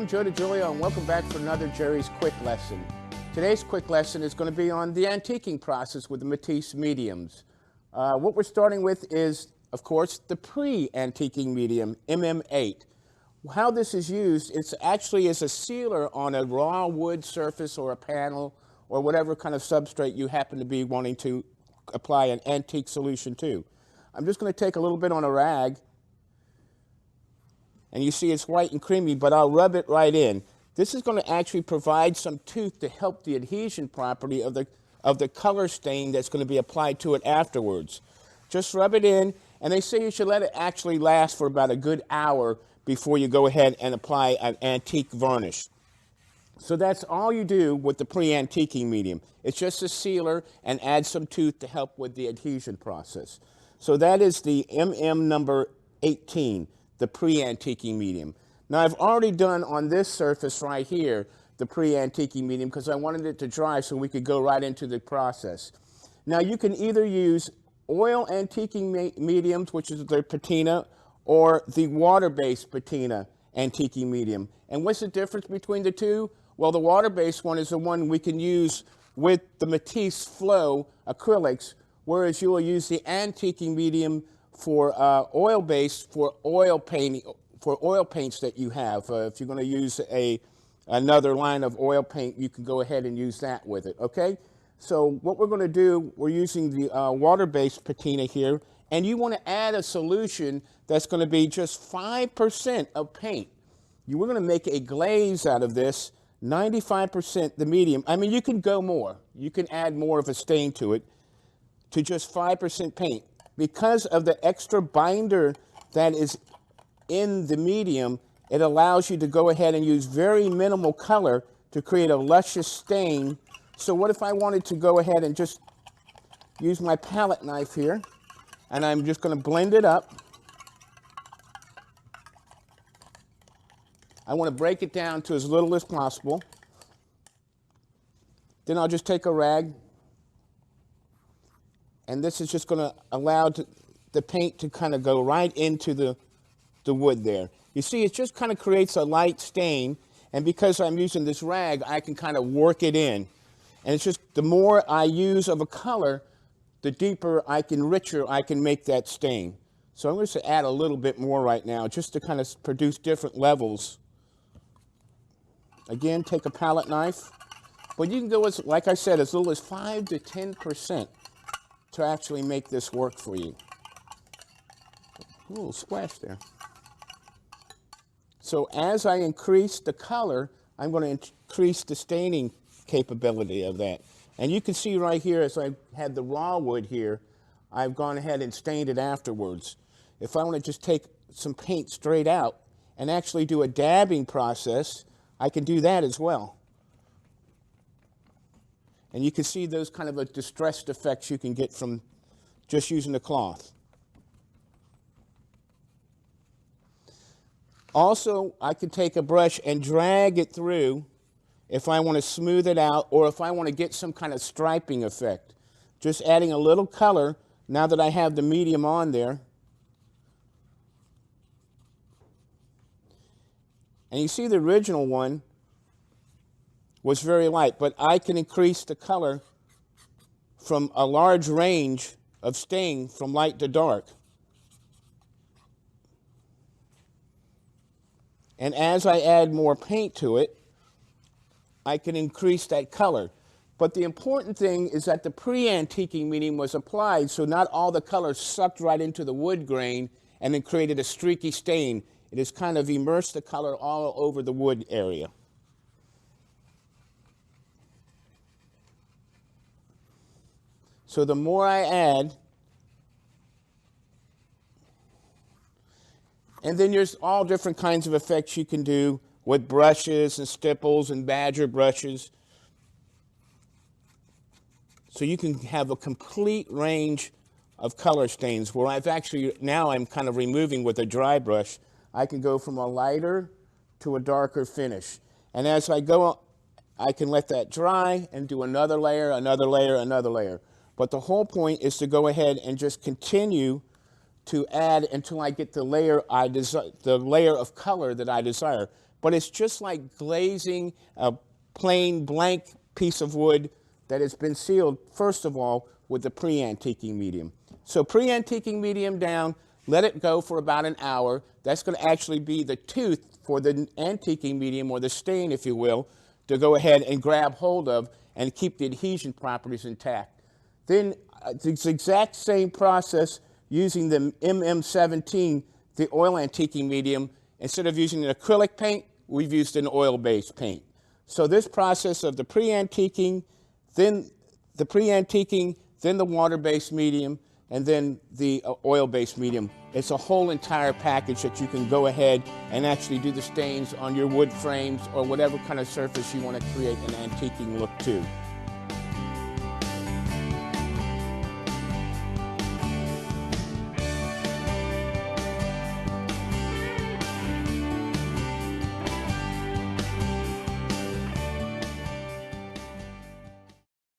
I'm Joe DiGiulio, and welcome back for another Jerry's Quick Lesson. Today's quick lesson is going to be on the antiquing process with the Matisse mediums. What we're starting with is, of course, the pre-antiquing medium, MM8. How this is used, it's actually as a sealer on a raw wood surface or a panel or whatever kind of substrate you happen to be wanting to apply an antique solution to. I'm just going to take a little bit on a rag, and you see it's white and creamy, but I'll rub it right in. This is going to actually provide some tooth to help the adhesion property of the color stain that's going to be applied to it afterwards. Just rub it in, and they say you should let it actually last for about a good hour before you go ahead and apply an antique varnish. So that's all you do with the pre-antiquing medium. It's just a sealer and add some tooth to help with the adhesion process. So that is the MM number 18. The pre-antiquing medium. Now I've already done on this surface right here the pre-antiquing medium because I wanted it to dry so we could go right into the process. Now you can either use oil antiquing mediums, which is the patina, or the water-based patina antiquing medium. And what's the difference between the two? Well, the water-based one is the one we can use with the Matisse Flow acrylics, whereas you will use the antiquing medium for oil-based, for oil painting, for oil paints that you have. If you're going to use another line of oil paint, you can go ahead and use that with it, okay? So what we're going to do, we're using the water-based patina here, and you want to add a solution that's going to be just 5% of paint. You were going to make a glaze out of this, 95% the medium. I mean, you can go more. You can add more of a stain to it, to just 5% paint. Because of the extra binder that is in the medium, it allows you to go ahead and use very minimal color to create a luscious stain. So what if I wanted to go ahead and just use my palette knife here, and I'm just going to blend it up. I want to break it down to as little as possible. Then I'll just take a rag, and this is just going to allow the paint to kind of go right into the wood there. You see, it just kind of creates a light stain, and because I'm using this rag, I can kind of work it in. And it's just the more I use of a color, the deeper richer I can make that stain. So I'm going to add a little bit more right now, just to kind of produce different levels. Again, take a palette knife, but you can go, like I said, as little as 5 to 10%. To actually make this work for you. A little splash there. So as I increase the color, I'm going to increase the staining capability of that. And you can see right here, as I had the raw wood here, I've gone ahead and stained it afterwards. If I want to just take some paint straight out and actually do a dabbing process, I can do that as well. And you can see those kind of distressed effects you can get from just using the cloth. Also, I can take a brush and drag it through if I want to smooth it out or if I want to get some kind of striping effect. Just adding a little color now that I have the medium on there. And you see the original one was very light, but I can increase the color from a large range of stain from light to dark. And as I add more paint to it, I can increase that color. But the important thing is that the pre-antiquing medium was applied, so not all the color sucked right into the wood grain and then created a streaky stain. It has kind of immersed the color all over the wood area. So the more I add, and then there's all different kinds of effects you can do with brushes and stipples and badger brushes. So you can have a complete range of color stains where now I'm kind of removing with a dry brush. I can go from a lighter to a darker finish. And as I go, I can let that dry and do another layer, another layer, another layer. But the whole point is to go ahead and just continue to add until I get the layer of color that I desire. but it's just like glazing a plain blank piece of wood that has been sealed, first of all, with the pre-antiquing medium. So pre-antiquing medium down, let it go for about an hour. That's going to actually be the tooth for the antiquing medium, or the stain, if you will, to go ahead and grab hold of and keep the adhesion properties intact. Then it's the exact same process using the MM17, the oil antiquing medium. Instead of using an acrylic paint, we've used an oil-based paint. So this process of the pre-antiquing, then the pre-antiquing, then the water-based medium, and then the oil-based medium. It's a whole entire package that you can go ahead and actually do the stains on your wood frames or whatever kind of surface you want to create an antiquing look to.